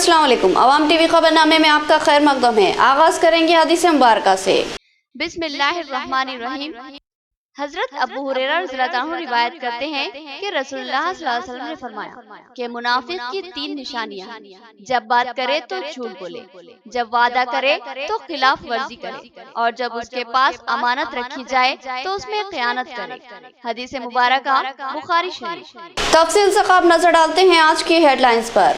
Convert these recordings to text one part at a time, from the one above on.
अस्सलाम वालेकुम। अवाम टीवी खबरनामे में आपका खैर मकदम है। आगाज करेंगे हदीस मुबारका से। बिस्मिल्लाहिर्रहमानिर्रहीम। हजरत अबू हुरैरा रज़ियल्लाहु अन्हु रिवायत करते हैं कि रसूलुल्लाह सल्लल्लाहु अलैहि वसल्लम ने फरमाया कि मुनाफिक की 3 निशानियां हैं। जब बात करे तो झूठ बोले, जब वादा करे तो खिलाफ वर्जी करे, और जब उसके पास अमानत रखी जाए तो उसमें खयानत करे। हदीस मुबारका बुखारी शरीफ। तफसील से ख़ाब नजर डालते हैं आज की हेडलाइंस पर।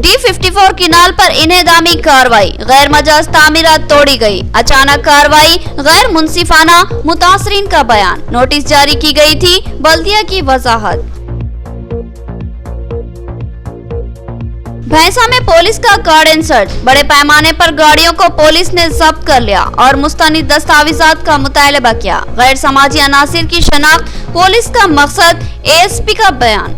D54 किनाल पर इन्हेदामी कार्रवाई, गैर मजाज तामीरात तोड़ी गई। अचानक कार्रवाई, गैर मुंसिफाना मुतासरीन का बयान, नोटिस जारी की गई थी, बल्दिया की वजाहत। भैंसा में पुलिस का कार्डन सर्च, बड़े पैमाने पर गाड़ियों को पुलिस ने जब्त कर लिया और मुस्तनिद दस्तावेजात का मुतालबा किया। गैर समाजी अनासिर की शनाख्त पुलिस का मकसद, ASP का बयान।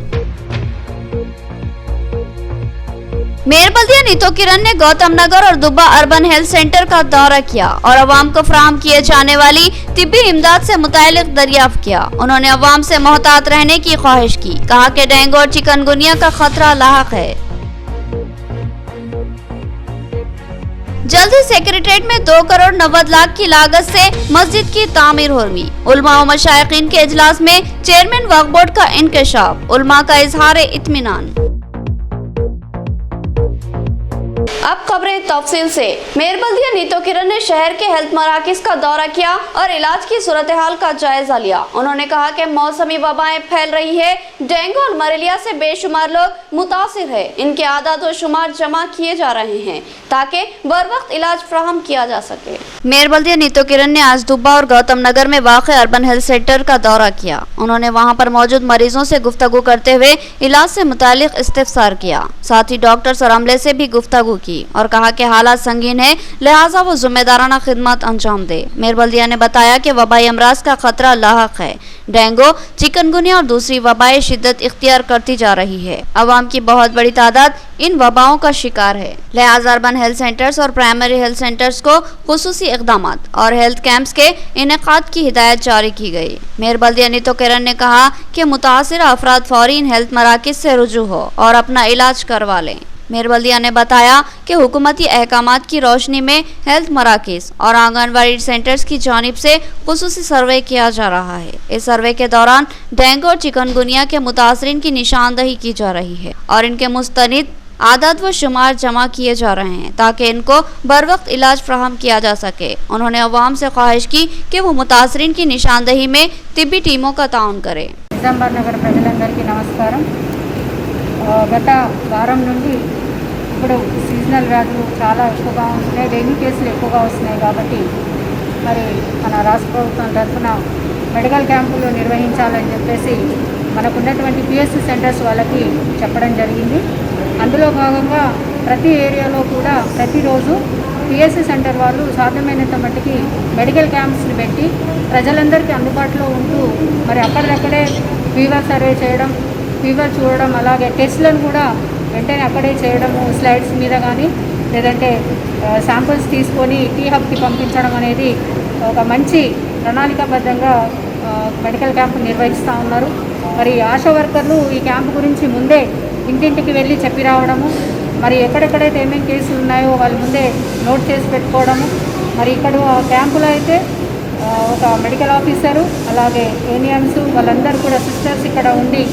मेयर बल्दिया नीतो किरण ने गौतम नगर और दुब्बा अर्बन हेल्थ सेंटर का दौरा किया और अवाम को फराहम किए जाने वाली तिब्बी इमदाद से मुतालिक दरियाफ्त किया। उन्होंने अवाम से मोहतात रहने की ख्वाहिश की, कहा कि डेंगू और चिकनगुनिया का खतरा लाहक है। जल्दी सेक्रेटरीट में 2 करोड़ 90 लाख की लागत से मस्जिद की तामीर होगी। उलमा व मशाइखीन के इजलास में चेयरमैन वक्फ बोर्ड का इंकशाफ, उलमा का इजहार इत्मीनान। अब खबरें तफसील से। मेयर बल्दिया नीतो किरण ने शहर के हेल्थ मराकज का दौरा किया और इलाज की सूरत हाल का जायजा लिया। उन्होंने कहा कि मौसमी वबाएं फैल रही है, डेंगू और मलेरिया से बेशुमार लोग मुतासिर है। इनके आदाद व शुमार जमा किए जा रहे हैं ताकि बर वक्त इलाज फराहम किया जा सके। मेयर बल्दिया नीतो किरण ने आज दुब्बा और गौतम नगर में वाक़े अर्बन हेल्थ सेंटर का दौरा किया। उन्होंने वहां पर मौजूद मरीजों से गुफ्तगू करते हुए इलाज से मुतालिक इस्तिफसार किया, साथ ही डॉक्टर्स और अमले से भी गुफ्तगू की और कहा कि हालात संगीन है, लिहाजा वो जिम्मेदाराना खिदमत अंजाम दे। मेयर बल्दिया ने बताया कि वबाई अमराज का खतरा लाहक है, डेंगू, चिकनगुनिया और दूसरी वबाएं शिद्दत इख्तियार करती जा रही है। अवाम की बहुत बड़ी तादाद इन वबाओं का शिकार है, लिहाजा अर्बन हेल्थ सेंटर्स और प्राइमरी हेल्थ सेंटर्स को खुसूसी इक़दामात और हेल्थ कैंप्स के इनेकाद की हिदायत जारी की गई। मेयर बल्दिया नीतो किरण ने कहा कि मुतासिर अफराद फौरी इन हेल्थ मराकज से रुजू हो और अपना इलाज करवा लें। मेयर बल्दिया ने बताया कि हुकूमती अहकामात की रोशनी में हेल्थ मराकज और आंगनवाड़ी सेंटर्स की जानिब से खुसूसी सर्वे किया जा रहा है। इस सर्वे के दौरान डेंगू और चिकनगुनिया के मुतासरीन की निशानदही की जा रही है और इनके मुस्तनिद आदाद व शुमार जमा किए जा रहे हैं ताकि इनको बर वक्त इलाज फराहम किया जा सके। उन्होंने अवाम से ख्वाहिश की कि वो मुतासरीन की निशानदही में तिब्बी टीमों का ताउन करें। నిజామాబాద్ నగర ప్రజలందరికీ నమస్కారం। గత వారం నుండి ఇప్పుడు సీజనల్ వ్యాధులు చాలా ఎక్కువగా ఉంటున్నాయి, డెంగ్యూ కేసులు ఎక్కువగా వస్తున్నాయి కాబట్టి మరి మన రాష్ట్ర ప్రభుత్వం తరఫున మెడికల్ క్యాంపులు నిర్వహించాలని చెప్పేసి మనకున్నటువంటి PSC సెంటర్స్ వాళ్ళకి చెప్పడం జరిగింది। అందులో భాగంగా ప్రతి ఏరియాలో కూడా ప్రతిరోజు PSC సెంటర్ వాళ్ళు సాధ్యమైనంత మట్టుకి మెడికల్ క్యాంప్స్ని పెట్టి ప్రజలందరికీ అందుబాటులో ఉంటూ మరి అక్కడక్కడే ఫీవర్ సర్వే చేయడం, ఫీవర్ చూడడం, అలాగే టెస్ట్లను కూడా వెంటనే అక్కడే చేయడము, స్లైడ్స్ మీద కానీ లేదంటే శాంపుల్స్ తీసుకొని టీ హబ్కి పంపించడం అనేది ఒక మంచి ప్రణాళికాబద్ధంగా మెడికల్ క్యాంపు నిర్వహిస్తూ ఉన్నారు। మరి ఆశా వర్కర్లు ఈ క్యాంపు గురించి ముందే ఇంటింటికి వెళ్ళి చెప్పి రావడము, మరి ఎక్కడెక్కడైతే ఏమేమి కేసులు ఉన్నాయో వాళ్ళు ముందే నోట్ చేసి పెట్టుకోవడము। మరి ఇక్కడ క్యాంపులో అయితే ఒక మెడికల్ ఆఫీసరు అలాగే ఏనియమ్స్ వాళ్ళందరూ కూడా సిస్టర్స్ ఇక్కడ ఉండి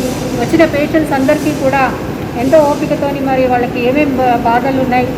వచ్చిన పేషెంట్స్ అందరికీ కూడా ఎంతో ఓపికతోని మరి వాళ్ళకి ఏమేమి బాధలు ఉన్నాయి,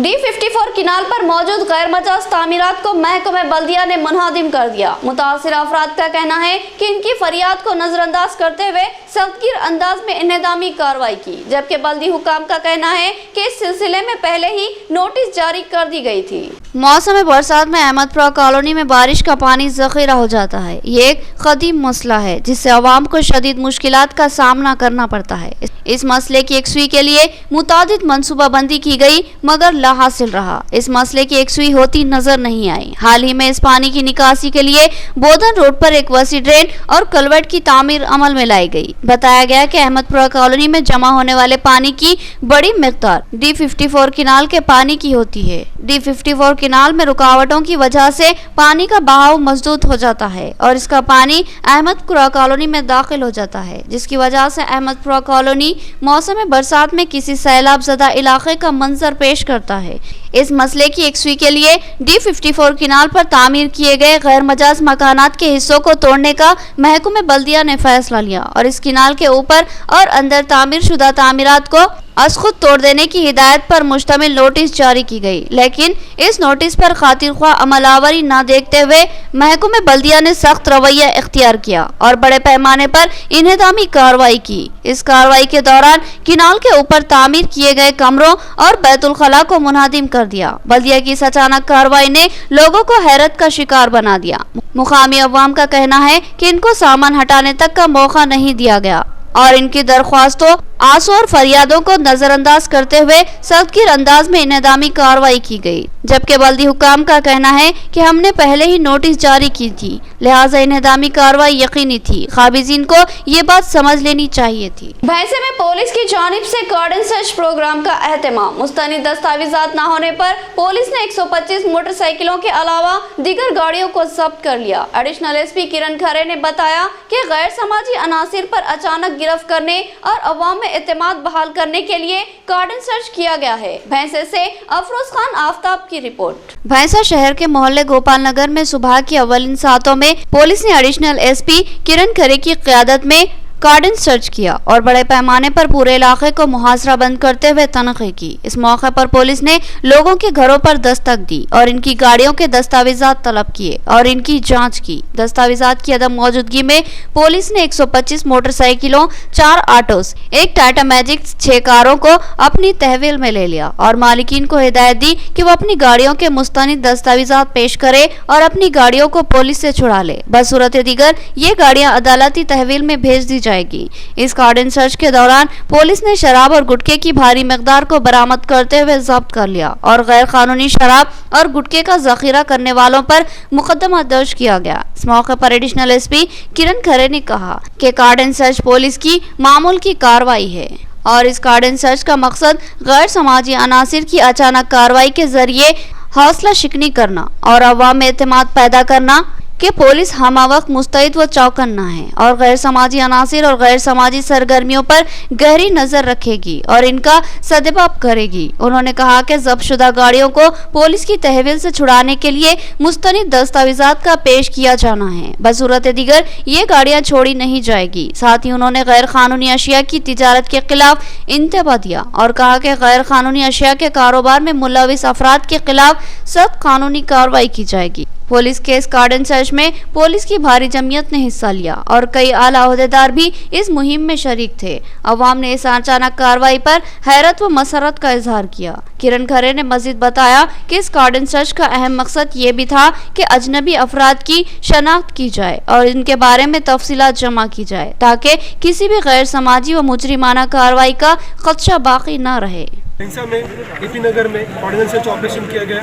D54 किनाल पर मौजूद गैर मजाज तामीरात को महकमे बल्दिया ने मुनहदिम कर दिया। मुतासिर अफराद का कहना है कि इनकी फरियाद को नजरअंदाज करते हुए सख्तगीर अंदाज में इन्हेदामी कार्रवाई की, जबकि बल्दी हुकाम का कहना है कि इस सिलसिले में पहले ही नोटिस जारी कर दी गई थी। मौसम बरसात में अहमदपुरा कॉलोनी में बारिश का पानी जखीरा हो जाता है। ये एक कदीम मसला है जिससे अवाम को शदीद मुश्किलात का सामना करना पड़ता है। इस मसले की यकसुई के लिए मुतादिद मनसूबाबंदी की गई मगर ला हासिल रहा। इस मसले की यकसुई होती नजर नहीं आई। हाल ही में इस पानी की निकासी के लिए बोधन रोड पर एक वसी ड्रेन और कलवर्ट की तामीर अमल में लाई गई। बताया गया कि अहमदपुरा कॉलोनी में जमा होने वाले पानी की बड़ी मिकदार D54 किनाल के पानी की होती है। D54 किनाल में रुकावटों की वजह से पानी का बहाव मजबूत हो जाता है और इसका पानी अहमदपुरा कॉलोनी में दाखिल हो जाता है, जिसकी वजह से अहमदपुरा कॉलोनी मौसम बरसात में किसी सैलाब ज़दा इलाके का मंजर पेश करता है। इस मसले की यकसुई के लिए D54 किनाल पर तामीर किए गए गैर मजाज मकानात के हिस्सों को तोड़ने का महकमे बल्दिया ने फैसला लिया और इस किनाल के ऊपर और अंदर तामीर शुदा तामीरात को अज खुद तोड़ देने की हिदायत पर मुश्तमिल नोटिस जारी की गई, लेकिन इस नोटिस पर खातिर ख्वाह अमलावरी न देखते हुए महकमे बल्दिया ने सख्त रवैया इख्तियार किया और बड़े पैमाने पर इंहदामी कार्रवाई की। इस कार्रवाई के दौरान किनाल के ऊपर तामीर किए गए कमरों और बैतुल खला को मुनहदिम कर दिया। बल्दिया की इस अचानक कार्रवाई ने लोगों को हैरत का शिकार बना दिया। मुकामी अवाम का कहना है कि इनको सामान हटाने तक का मौका नहीं दिया गया और इनकी दरख्वास्तों, आंसू और फरियादों को नजरअंदाज करते हुए सख्तगीर अंदाज में इंहदामी कार्रवाई की गई, जबकि बल्दी हुकाम का कहना है कि हमने पहले ही नोटिस जारी की थी, लिहाजा इंहदामी कार्रवाई यकीनी थी। काबिजीन को ये बात समझ लेनी चाहिए थी। भैंसे में पुलिस की जानिब से कार्डन सर्च प्रोग्राम का एहतमाम। मुस्तनिद दस्तावेजात न होने पर पुलिस ने 125 मोटरसाइकिलों के अलावा दीगर गाड़ियों को जब्त कर लिया। एडिशनल SP किरण खरे ने बताया कि गैर समाजी अनासिर पर अचानक गिरफ्त करने और अवाम में एतमाद बहाल करने के लिए कार्डन सर्च किया गया है। भैंसे से अफरोज खान आफ्ताब की रिपोर्ट। भैंसा शहर के मोहल्ले गोपाल नगर में सुबह की अवलिन सातों में पुलिस ने एडिशनल SP किरण खरे की क़यादत में कार्डन सर्च किया और बड़े पैमाने पर पूरे इलाके को मुहासरा बंद करते हुए तनख़ी की। इस मौके पर पुलिस ने लोगों के घरों पर दस्तक दी और इनकी गाड़ियों के दस्तावेजात तलब किए और इनकी जांच की। दस्तावेजात की अदम मौजूदगी में पुलिस ने 125 मोटरसाइकिलों, 4 ऑटोस, 1 टाटा मैजिक, 6 कारों को अपनी तहवील में ले लिया और मालिकीन को हिदायत दी कि वो अपनी गाड़ियों के मुस्तनिद दस्तावेजात पेश करे और अपनी गाड़ियों को पुलिस से छुड़ा ले। बसूरत दीगर ये गाड़ियां अदालती तहवील में भेज दी जाएगी। इस कार्डन सर्च के दौरान पुलिस ने शराब और गुटखे की भारी मकदार को बरामद करते हुए जब्त कर लिया और गैर कानूनी शराब और गुटखे का जखीरा करने वालों पर मुकदमा दर्ज किया गया। इस मौके पर एडिशनल SP किरण खरे ने कहा कि कार्डन सर्च पुलिस की मामूल की कार्रवाई है और इस कार्डन सर्च का मकसद गैर समाजी अनासिर की अचानक कार्रवाई के जरिए हौसला शिकनी करना और अवाम में एतमाद पैदा करना कि पुलिस हमा वक्त मुस्तैद व चौकन्ना है और गैर समाजी अनासिर और गैर समाजी सरगर्मियों पर गहरी नजर रखेगी और इनका सदेबाब करेगी। उन्होंने कहा कि जब्त शुदा गाड़ियों को पुलिस की तहवील से छुड़ाने के लिए मुस्तनिद दस्तावेजात का पेश किया जाना है। बसूरत दीगर ये गाड़ियां छोड़ी नहीं जाएगी। साथ ही उन्होंने गैर कानूनी अशिया की तिजारत के खिलाफ इंतबाह दिया और कहा कि गैर कानूनी अशिया के कारोबार में मुलविस अफराद के खिलाफ सख्त कानूनी कार्रवाई की जाएगी। पुलिस के इस कार्डन सर्च में पुलिस की भारी जमीयत ने हिस्सा लिया और कई आला ओहदेदार भी इस मुहिम में शरीक थे। अवाम ने इस अचानक कार्रवाई पर हैरत व मसरत का इजहार किया। किरण खरे ने मजीद बताया कि इस कार्डन सर्च का अहम मकसद ये भी था कि अजनबी अफराद की शनाख्त की जाए और इनके बारे में तफसीलात जमा की जाए ताकि किसी भी गैर समाजी व मुजरिमाना कार्रवाई का खदशा बाकी न रहे। भैंसा में AP नगर में कार्डन सर्च ऑपरेशन किया गया।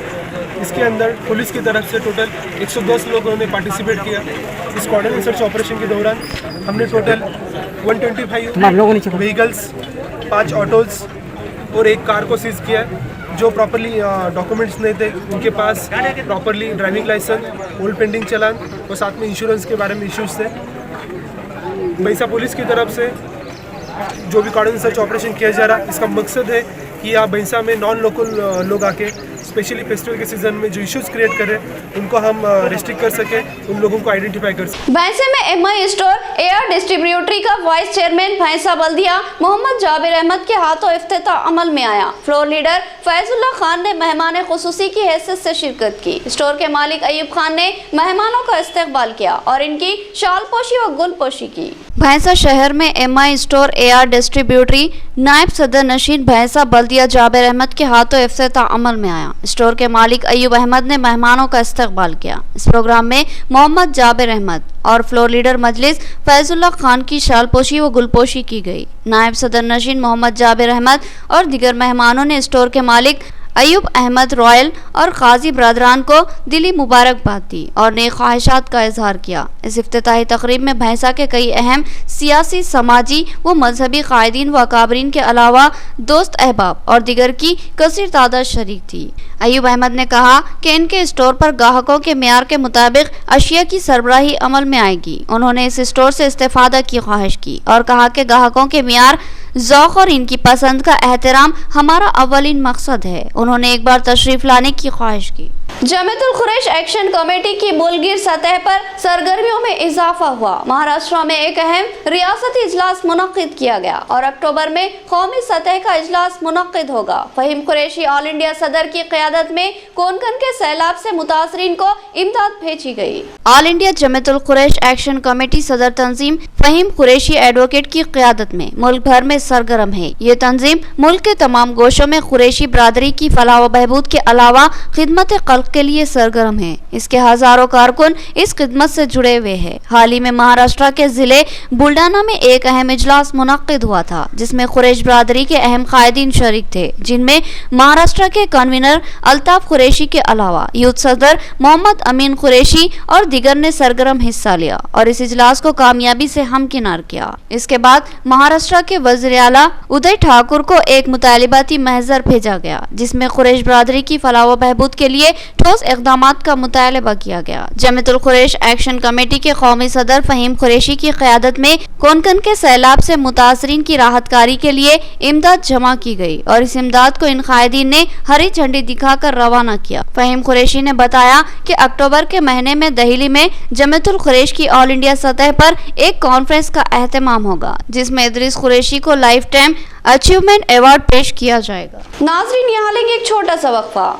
इसके अंदर पुलिस की तरफ से टोटल 110 लोगों ने पार्टिसिपेट किया। इस कार्डन सर्च ऑपरेशन के दौरान हमने टोटल 125 व्हीकल्स, 5 ऑटोज़ और 1 कार को सीज किया। जो प्रॉपरली डॉक्यूमेंट्स नहीं थे उनके पास properly driving licence, old pending challan और साथ में इंश्योरेंस के बारे में इश्यूज थे। भैंसा पुलिस की तरफ से जो भी कार्डन सर्च ऑपरेशन किया जा रहा है, इसका मकसद है कि यहाँ भैंसा में नॉन लोकल लोग आके स्पेशली फेस्टिवल के सीजन में जो इश्यूज क्रिएट करें उनको हम रिस्ट्रिक्ट कर सके, उन लोगों को आइडेंटिफाई कर सके। भैंसे में MI स्टोर AR डिस्ट्रीब्यूटरी का वाइस चेयरमैन भैंसा बल्दिया मोहम्मद जाबिर अहमद के हाथों इफ्तिताह अमल में आया। फ्लोर लीडर फैजुल्ला खान ने मेहमान खुसूसी की हैसियत से शिरकत की। स्टोर के मालिक अयूब खान ने मेहमानों का इस्तकबाल किया और इनकी शाल पोशी व गुल पोशी की। भैंसा शहर में MI स्टोर AR डिस्ट्रीब्यूटरी नायब सदर नशीन भैंसा बल्दिया जाबिर अहमद के हाथों इफ्तिताह अमल में आया। स्टोर के मालिक अयूब अहमद ने मेहमानों का इस्तकबाल किया। इस प्रोग्राम में मोहम्मद जाबिर अहमद और फ्लोर लीडर मजलिस फैजुल्ला खान की शालपोशी व गुलपोशी की गई। नायब सदर नशीन मोहम्मद जाबिर अहमद और दीगर मेहमानों ने स्टोर के मालिक अयूब अहमद रॉयल और काजी बरदरान को दिली मुबारकबाद दी और नेक ख्वाहिशात का इजहार किया। इस इफ्तिताही तकरीब में भैंसा के कई अहम सियासी, समाजी व मजहबी कायदीन व अकाबरीन के अलावा दोस्त अहबाब और दिगर की कसीर तादाद शरीक थी। अयूब अहमद ने कहा कि इनके स्टोर पर ग्राहकों के मेयार के मुताबिक अशिया की सरबराही अमल में आएगी। उन्होंने इस स्टोर से इस्तेफादा की ख्वाहिश की और कहा कि ग्राहकों के मेयार, ज़ौक़ और इनकी पसंद का एहतराम हमारा अव्वलीन मकसद है। उन्होंने एक बार तशरीफ लाने की ख्वाहिश की। जमीयतुल कुरैश एक्शन कमेटी की मुल्कगीर सतह पर सरगर्मियों में इजाफा हुआ। महाराष्ट्र में एक अहम रियासती इजलास मुनक्किद किया गया और अक्टूबर में कौमी सतह का इजलास मुनक्किद होगा। फहीम कुरैशी ऑल इंडिया सदर की क़यादत में कोंकण के सैलाब से मुतासरीन को इमदाद भेजी गई। All India Jamiatul Quraish action committee सदर तंजीम फहीम कुरैशी एडवोकेट की क़यादत में मुल्क भर में सरगर्म है। ये तंजीम मुल्क के तमाम गोशों में कुरैशी बरादरी की फलाह व बहबूद के अलावा खिदमत कल्ब के लिए सरगर्म है। इसके हजारों कारकुन इस खिदमत से जुड़े हुए हैं। हाल ही में महाराष्ट्र के जिले बुल्डाना में एक अहम इजलास मुनक्किद हुआ था जिसमें कुरैश बरादरी के अहम कायदीन शरीक थे, जिनमें महाराष्ट्र के कन्वीनर अल्ताफ कुरैशी के अलावा यूथ सदर मोहम्मद अमीन कुरैशी और दिगर ने सरगर्म हिस्सा लिया और इस इजलास को कामयाबी से हमकिनार किया। इसके बाद महाराष्ट्र के वज़ीर आला उदय ठाकुर को एक मुतालिबाती महजर भेजा गया जिसमें कुरैश बरादरी की फलाह व बहबूद के लिए ठोस इक़दामात का मुतालबा किया गया। जमीयतुल कुरैश एक्शन कमेटी के कौमी सदर फहीम कुरैशी की क़यादत में कोंकण के सैलाब से मुतासरीन की राहतकारी के लिए इमदाद जमा की गई और इस इमदाद को इन कायदीन ने हरी झंडी दिखाकर रवाना किया। फहीम कुरैशी ने बताया कि अक्टूबर के महीने में दिल्ली में जमीयतुल कुरैश की ऑल इंडिया सतह पर एक कॉन्फ्रेंस का एहतमाम होगा जिसमें इदरीस कुरैशी को लाइफ टाइम अचीवमेंट अवार्ड पेश किया जाएगा। नाज़रीन, यहाँ लेंगे एक छोटा सा वक्फा।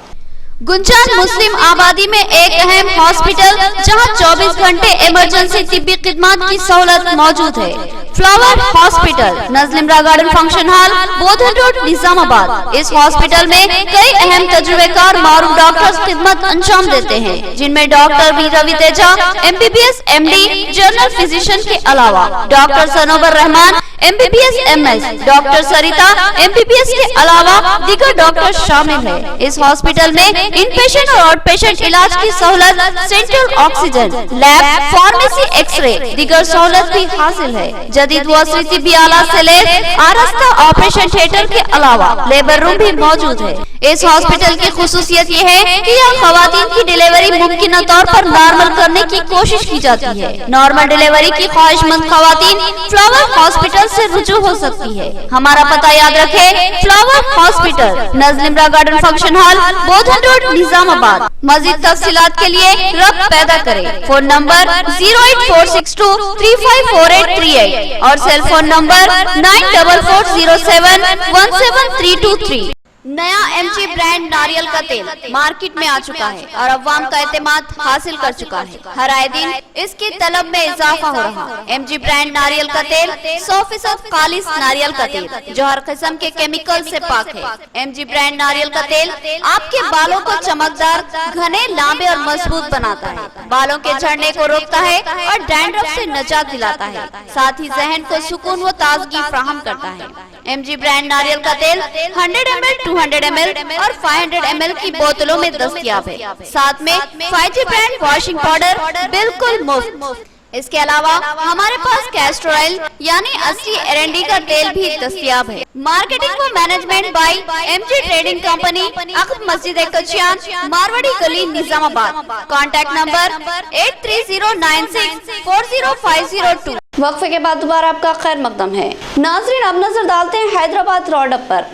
गुंजान मुस्लिम आबादी में एक अहम हॉस्पिटल जहां 24 घंटे इमरजेंसी तिब्बी खिदमत की सहूलत मौजूद है। फ्लावर हॉस्पिटल, नजलिमरा garden function hall, Bodhan road, Nizamabad. इस हॉस्पिटल में कई अहम तजुर्बेकार मारूफ डॉक्टर्स खिदमत अंजाम देते हैं, जिनमें doctor V Ravi Teja MBBS MD general physician के अलावा doctor Sanobar Rahman MBBS MS, doctor Sarita MBBS के अलावा दीगर डॉक्टर शामिल है। इस हॉस्पिटल में इन पेशेंट और आउट पेशेंट इलाज की सहूलत, central oxygen, lab, pharmacy, x ray, दीगर सहूलत भी हासिल है। जदीद व तिब्बी आलात से लैस आरास्ता ऑपरेशन थिएटर के अलावा लेबर रूम भी मौजूद है। इस हॉस्पिटल की खुसूसियत ये है कि यहाँ खवातीन की डिलीवरी मुमकिन तौर पर नॉर्मल करने की कोशिश की जाती है। नॉर्मल डिलीवरी की ख्वाहिशमंद खवातीन फ्लावर हॉस्पिटल से रुजू हो सकती है। हमारा पता याद रखें, फ्लावर हॉस्पिटल, नजलिमरा garden function hall, Bodhan road, Nizamabad. मजीद तफसीलात के लिए रब्त पैदा करें। फोन नंबर 08462 354838 और सेल फोन नंबर 9440717323। नया MG ब्रांड नारियल का तेल मार्केट में आ चुका है और अवाम का एतमाद हासिल कर चुका है। हर आए दिन इसकी तलब में इजाफा हो रहा है। MG ब्रांड नारियल का तेल 100% खालिस नारियल का तेल जो हर किस्म के केमिकल से पाक है। MG ब्रांड नारियल का तेल आपके बालों को चमकदार, घने, लंबे और मजबूत बनाता है, बालों के झड़ने को रोकता है और डैंड्रफ से निजात दिलाता है, साथ ही जहन को सुकून व ताजगी फराहम करता है। MG ब्रांड नारियल का तेल 100 ml, 200 ml और 500 ml की बोतलों में दस्तयाब है। साथ में 5G ब्रांड वॉशिंग पाउडर बिल्कुल मुफ्त। इसके अलावा हमारे पास कैस्टर ऑयल यानी असली एरंडी का तेल भी दस्तयाब है। मार्केटिंग व management by MG trading company, अक़ब मस्जिद कचियान, मारवाड़ी गली, निजामाबाद। Contact number 8309640502। वक्फे के बाद दोबारा आपका खैर मकदम है। नाज़रीन, अब नजर डालते हैं हैदराबाद रोड पर।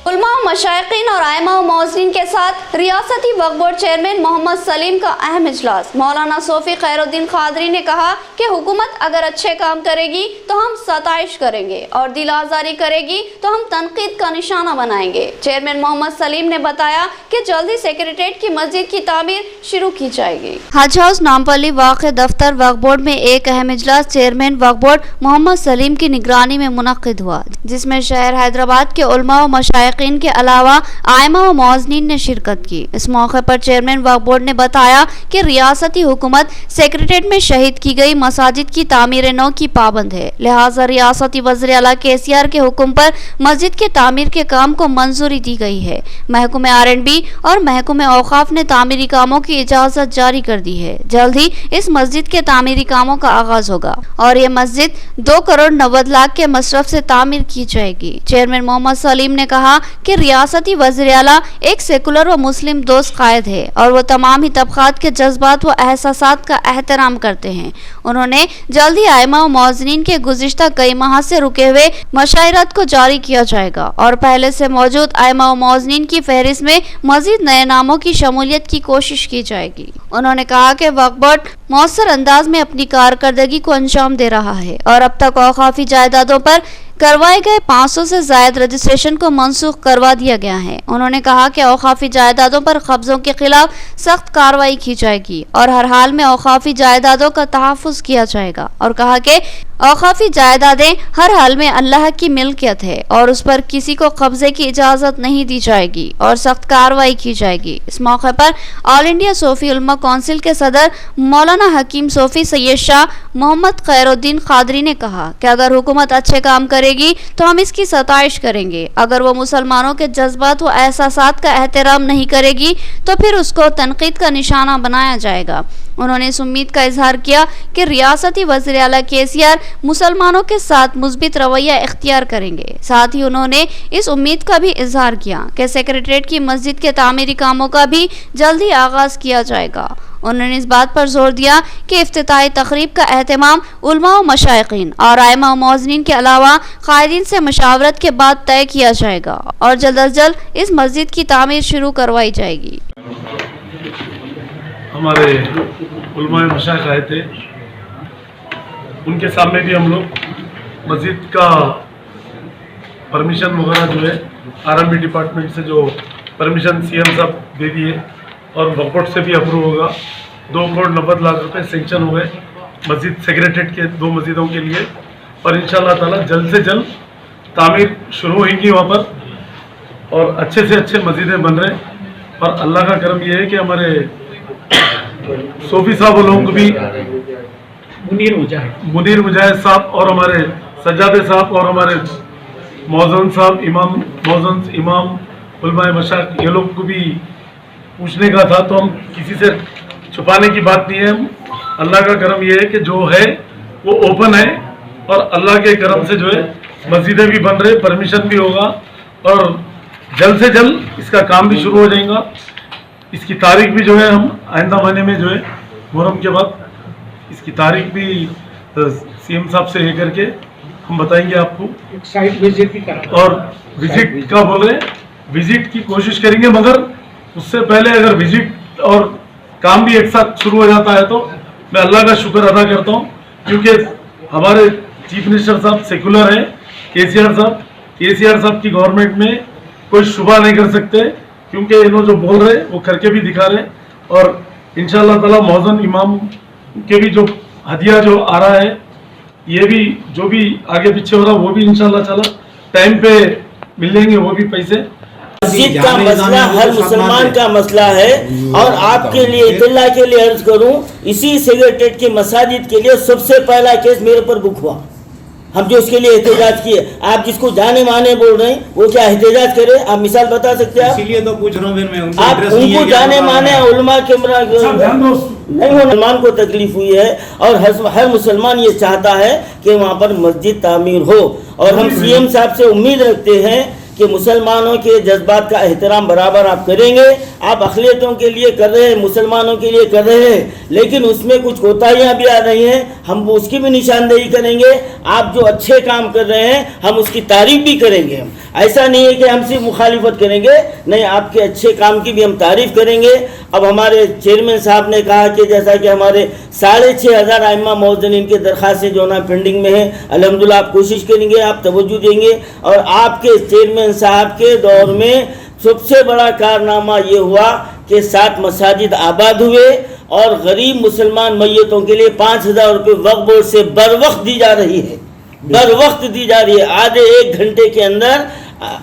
उलमा, मशाइखीन और आइमा व मौज़नीन के साथ रियासती वक्फ बोर्ड चेयरमैन मोहम्मद सलीम का अहम इजलास। मौलाना सोफी खैरुद्दीन कादरी ने कहा कि हुकूमत अगर अच्छे काम करेगी तो हम सताइश करेंगे और दिल आज़ारी करेगी तो हम तनकीद का निशाना बनाएंगे। चेयरमैन मोहम्मद सलीम ने बताया कि जल्दी सेक्रेटेरिएट की मस्जिद की तामीर शुरू की जाएगी। हज हाउस नामपल्ली वाक़ दफ्तर वक्फ बोर्ड में एक अहम इजलास चेयरमैन वक्फ बोर्ड मोहम्मद सलीम की निगरानी में मुनक्किद हुआ, जिसमें शहर हैदराबाद के उलमा व मशाइखीन के अलावा अलावा आइमा व मौज़नीन ने शिरकत की। इस मौके पर चेयरमैन वक्फ बोर्ड ने बताया कि रियासती हुकूमत सेक्रेटेरिएट में शहीद की गई मसाजिद की तामीर नौ की पाबंद है, लिहाजा रियासती वज़ीर आला KCR के हुक्म पर मस्जिद के तामीर के काम को मंजूरी दी गई है। महकमे R&B और महकमे औकाफ ने तामीरी कामों की इजाजत जारी कर दी है। जल्द ही इस मस्जिद के तामीरी कामों का आगाज होगा और ये मस्जिद 2 करोड़ 90 लाख के मसरफ से तामीर की जाएगी। चेयरमैन मोहम्मद सलीम ने कहा कि रियासती वज़ीर आला एक सेकुलर व मुस्लिम दोस्त कायद है और वो तमाम ही तबकात के जज्बात व एहसासात का एहतराम करते हैं। उन्होंने जल्द ही आइमा व मौज़नीन के गुज़िश्ता कई माह से रुके हुए मशाइरत को जारी किया जाएगा और पहले से मौजूद आइमा व मौज़नीन की फहरिस्त में मज़ीद नए नामों की शमूलियत की कोशिश की जाएगी। उन्होंने कहा कि वक्फ बोर्ड मौसर अंदाज में अपनी कारकर्दगी को अंजाम दे रहा है और अब तक औकाफी जायदादों पर करवाए गए 500 से ज़ायद रजिस्ट्रेशन को मनसूख करवा दिया गया है। उन्होंने कहा कि औकाफी जायदादों पर कब्जों के खिलाफ सख्त कार्रवाई की जाएगी और हर हाल में औकाफी जायदादों का तहफ़्फ़ुज़ किया जाएगा और कहा कि औकाफी जायदादें हर हाल में अल्लाह की मिल्कियत है और उस पर किसी को कब्जे की इजाज़त नहीं दी जाएगी और सख्त कार्रवाई की जाएगी। इस मौके पर ऑल इंडिया सूफी उलमा कौंसिल के सदर मौलाना हकीम सूफी सैयद शाह मोहम्मद खैरुद्दीन कादरी ने कहा कि अगर हुकूमत अच्छे काम करेगी तो हम इसकी सताइश करेंगे, अगर वो मुसलमानों के जज्बात व एहसासात का एहतराम नहीं करेगी तो फिर उसको तनकीद का निशाना बनाया जाएगा। उन्होंने इस उम्मीद का इजहार किया कि रियासती वज़ीर आला KCR मुसलमानों के साथ मुस्बित रवैया इख्तियार करेंगे। साथ ही उन्होंने इस उम्मीद का भी इजहार किया कि सेक्रेटेरिएट की मस्जिद के तामीरी कामों का भी जल्द ही आगाज किया जाएगा। उन्होंने इस बात पर जोर दिया कि इफ्तिताही तकरीब का एहतमाम उलमा व मशाइखीन और आइमा व मौज़नीन के अलावा कायदीन से मशावरत के बाद तय किया जाएगा और जल्द अज जल्द इस मस्जिद की तामीर शुरू करवाई जाएगी। हमारे उलमा मशाइख आए थे, उनके सामने भी हम लोग मस्जिद का परमिशन वगैरह जो है R&B डिपार्टमेंट से जो परमिशन CM साहब दे दिए और वक्फ बोर्ड से भी अप्रूव होगा। 2 करोड़ 90 लाख रुपए सेंक्शन हुए मस्जिद सेक्रेटेरिएट के 2 मस्जिदों के लिए और इंशाअल्लाह ताला जल्द से जल्द तामीर शुरू होंगी वहाँ पर और अच्छे से अच्छे मस्जिदें बन रहे हैं। और अल्लाह का करम ये है कि हमारे सूफी साहब लोगों को भी मुनीर मुजाहिद साहब और हमारे सज्जादे साहब और हमारे मौज़न साहब इमाम उलमा मशाइख ये लोग को भी पूछने का था, तो हम किसी से छुपाने की बात नहीं है। अल्लाह का करम ये है कि जो है वो ओपन है और अल्लाह के करम से जो है मस्जिदें भी बन रहे, परमिशन भी होगा और जल्द से जल्द इसका काम भी शुरू हो जाएगा। इसकी तारीख भी जो है हम आइंदा महीने में जो है मुहर्रम के बाद इसकी तारीख भी CM साहब से ये करके हम बताएंगे आपको। साइट विजिट भी करा और विजिट का बोल रहे विजिट की कोशिश करेंगे, मगर उससे पहले अगर विजिट और काम भी एक साथ शुरू हो जाता है तो मैं अल्लाह का शुक्र अदा करता हूँ, क्योंकि हमारे चीफ मिनिस्टर साहब सेकुलर हैं। KCR साहब की गवर्नमेंट में कोई शुबा नहीं कर सकते, क्योंकि इन्होंने जो बोल रहे वो करके भी दिखा रहे। और इंशाअल्लाह ताला मौज़न इमाम के भी जो हदिया जो आ रहा है, ये भी जो भी आगे पीछे हो रहा वो भी इंशाअल्लाह ताला टाइम पे मिल जाएंगे वो भी पैसे। मस्जिद का मसला हर मुसलमान का मसला है और आपके लिए इत्तला के लिए अर्ज करूं, इसी सेक्रेटेरिएट के मसाजिद के लिए सबसे पहला केस मेरे पर बुक हुआ। हम जो इसके लिए एहतजाज किए, आप जिसको जाने माने बोल रहे हैं वो क्या एहतजाज करे? आप मिसाल बता सकते हैं? इसीलिए तो पूछ रहा हूं फिर मैं आप उनको जाने माने उलमा के नहीं हो, मुसलमान को तकलीफ हुई है और हर मुसलमान ये चाहता है कि वहाँ पर मस्जिद तामीर हो और हम CM साहब से उम्मीद रखते हैं कि मुसलमानों के जज्बात का एहतराम बराबर आप करेंगे। आप अक़लियतों के लिए कर रहे हैं, मुसलमानों के लिए कर रहे हैं, लेकिन उसमें कुछ कोताहियाँ भी आ रही हैं, हम उसकी भी निशानदेही करेंगे। आप जो अच्छे काम कर रहे हैं हम उसकी तारीफ भी करेंगे। ऐसा नहीं है कि हम सिर्फ मुखालिफत करेंगे, नहीं, आपके अच्छे काम की भी हम तारीफ करेंगे। अब हमारे चेयरमैन साहब ने कहा कि जैसा कि हमारे 6,500 आइम्मा मौज़नीन के दरख्वास्तें जो ना पेंडिंग में है, अल्हम्दुलिल्लाह आप कोशिश करेंगे, आप तवज्जो देंगे। और आपके चेयरमैन साहब के दौर में सबसे बड़ा कारनामा ये हुआ कि 7 मसाजिद आबाद हुए और गरीब मुसलमान मैयतों के लिए 5,000 रुपये वक्फ बोर्ड से बर वक्त दी जा रही है, बर वक्त दी जा रही है। आधे 1 घंटे के अंदर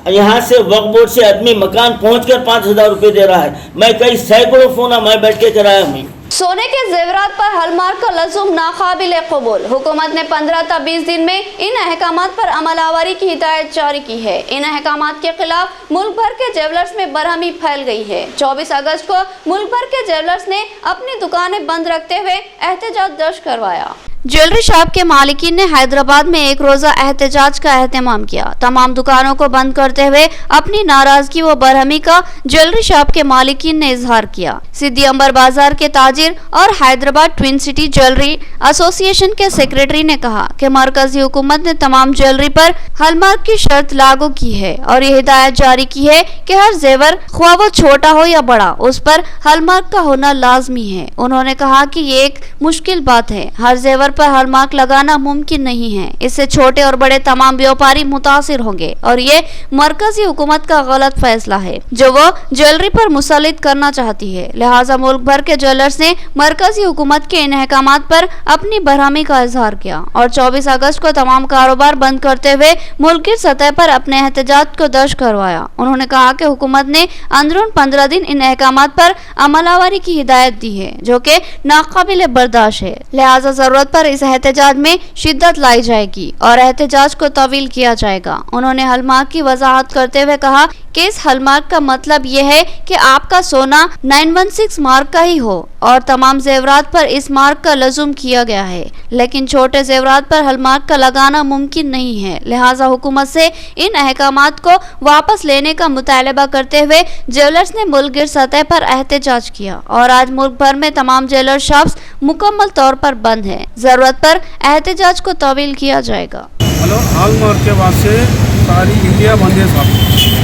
यहाँ से वक्फ बोर्ड से आदमी मकान पहुंचकर 5,000 रुपये दे रहा है। मैं कई सैकड़ों फोन मैं बैठ के कराया मैं। सोने के जेवरात पर हॉलमार्क का लज़ुम नाकाबिल कबूल। हुकूमत ने 15 ta 20 दिन में इन अहकामात पर अमलावरी की हिदायत जारी की है। इन अहकामात के खिलाफ मुल्क भर के ज्वेलर्स में बरहमी फैल गई है। 24 अगस्त को मुल्क भर के ज्वेलर्स ने अपनी दुकानें बंद रखते हुए एहतजाज दर्ज करवाया। ज्वेलरी शॉप के मालिकीन ने हैदराबाद में एक रोजा एहतजाज का एहतमाम किया। तमाम दुकानों को बंद करते हुए अपनी नाराजगी व बरहमी का ज्वेलरी शॉप के मालिकीन ने इजहार किया। सिद्दी अंबर बाजार के ताजिर और Hyderabad twin city jewellery association के सेक्रेटरी ने कहा कि मरकजी हुकूमत ने तमाम ज्वेलरी पर हॉलमार्क की शर्त लागू की है और ये हिदायत जारी की है कि हर जेवर ख्वाह वो छोटा हो या बड़ा उस पर हॉलमार्क का होना लाजमी है। उन्होंने कहा कि ये एक मुश्किल बात है, हर जेवर पर हॉलमार्क लगाना मुमकिन नहीं है। इससे छोटे और बड़े तमाम व्यापारी मुतासिर होंगे और ये मरकजी हुकूमत का गलत फैसला है जो वो ज्वेलरी पर मुसल्लित करना चाहती है। लिहाजा मुल्क भर के ज्वेलर्स ने मरकजी हुकूमत के इन अहकामात पर अपनी बरहमी का इजहार किया और 24 अगस्त को तमाम कारोबार बंद करते हुए मुल्की सतह पर अपने एहतजाज को दर्ज करवाया। उन्होंने कहा कि हुकूमत ने अंदरून 15 दिन इन अहकामात पर अमलावरी की हिदायत दी है जो कि नाकाबिल बर्दाश्त है। लिहाजा जरूरत पर इस एहतजाज में शिद्दत लाई जाएगी और एहतजाज को तवील किया जाएगा। उन्होंने हॉलमार्क की वजाहत करते हुए कहा कि इस हॉलमार्क का मतलब यह है कि आपका सोना 916 मार्क का ही हो और तमाम जेवरात पर इस मार्क का लज़ुम किया गया है, लेकिन छोटे जेवरात पर हॉलमार्क का लगाना मुमकिन नहीं है। लिहाजा हुकूमत से इन अहकामात को वापस लेने का मुतालबा करते हुए ज्वेलर्स ने मुल्क गिर सतह पर एहतजाज किया और आज मुल्क भर में तमाम ज्वेलर शॉप्स मुकम्मल तौर पर बंद है। जरूरत पर एहतजाज को तवील किया जाएगा। हेलो, हॉलमार्क के बाद से सारी इंडिया बंद है साहब।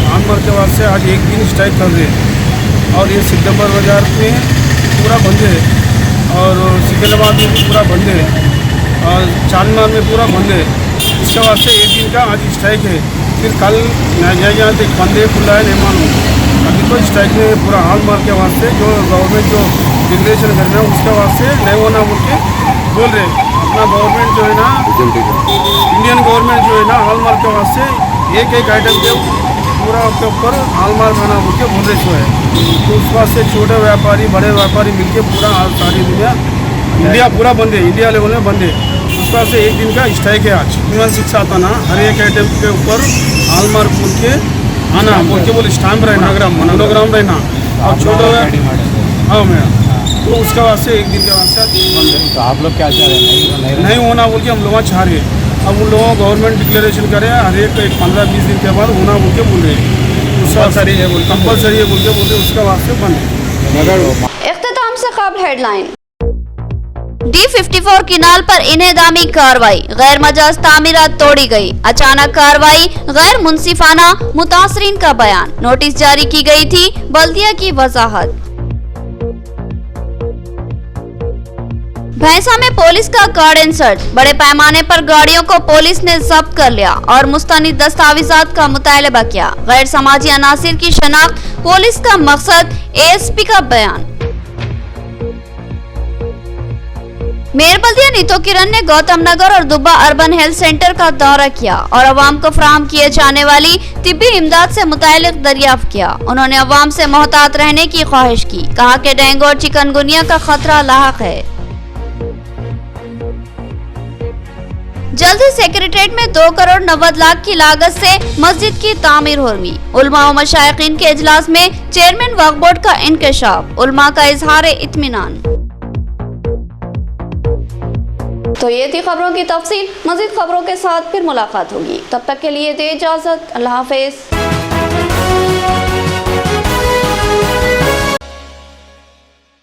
हॉलमार्क के बाद से आज एक दिन स्ट्राइक कर रहे हैं और ये सिकंदर बाजार में पूरा बंद है और सिकंदराबाद में भी पूरा बंद है और चांदमार में पूरा बंद है। इसके बाद से एक दिन का आज स्ट्राइक है। फिर कल यहाँ तक बंद है, खुला है, नहीं मालूम। अभी तो स्ट्राइक में पूरा हॉलमार्क के वास्ते जो गवर्नमेंट जो डिक्लेरेशन करना है उसके वास्ते नहीं होना बोल के बोल रहे। अपना गवर्नमेंट जो है ना, इंडियन गवर्नमेंट जो है ना, हॉलमार्क के वास्ते एक आइटम के पूरा के ऊपर हॉलमार्क आना बोल के बोल रहे सो है। तो उस वास्ते छोटे व्यापारी बड़े व्यापारी मिलके पूरा सारी दुनिया इंडिया पूरा बंद है, इंडिया लेवल में बंद है। उस वास्ते एक दिन का स्ट्राइक है आज। 916 आता ना, हर एक आइटम के ऊपर हॉलमार्क बोल के आना बोल के बोले स्टाम्प रहना, मोनोग्राम रहना और छोटा हाँ मैडम। तो उसका वास्ते एक दिन के वास्ते बंद है। तो आप लोग क्या चाह रहे हैं? नहीं होना बोल के हम लोग चाह रहे हैं। अब उन लोगों गवर्नमेंट डिक्लेरेशन करे हर एक 15-20 दिन के बाद होना बोल के बोल रहे हैं। उसका कंपलसरी है बोल के बोल रहे, उसका वास्ते बंद है। इख्तिताम से कबल हेडलाइन। D54 किनाल पर इन्हेदामी कार्रवाई, गैर मजाज तामीरात तोड़ी गई। अचानक कार्रवाई, गैर मुंसिफाना मुतासरीन का बयान। नोटिस जारी की गई थी, बल्दिया की वजाहत। भैंसा में पुलिस का गार्डन सर्च, बड़े पैमाने पर गाड़ियों को पुलिस ने जब्त कर लिया और मुस्तनिद दस्तावेजात का मुतालबा किया। गैर समाजी अनासिर की शनाख्त पुलिस का मकसद, ASP का बयान। मेयर बल्दिया नीतो किरण ने गौतम नगर और दुब्बा अर्बन हेल्थ सेंटर का दौरा किया और अवाम को फराहम किए जाने वाली तिब्बी इमदाद से मुतालिक दरियाफ्त किया। उन्होंने अवाम से मोहतात रहने की ख्वाहिश की, कहा कि डेंगू और चिकनगुनिया का खतरा लाहक है। जल्द ही सेक्रेटरीट में 2 करोड़ 90 लाख की लागत से मस्जिद की तामीर होगी। उलमा व मशाइखीन के इजलास में चेयरमैन वक्फ बोर्ड का इंकशाफ, उलमा का इजहार इत्मीनान। तो ये थी खबरों की तफसील। मज़ीद खबरों के साथ फिर मुलाकात होगी, तब तक के लिए दे इजाजत। अल्लाह हाफिज।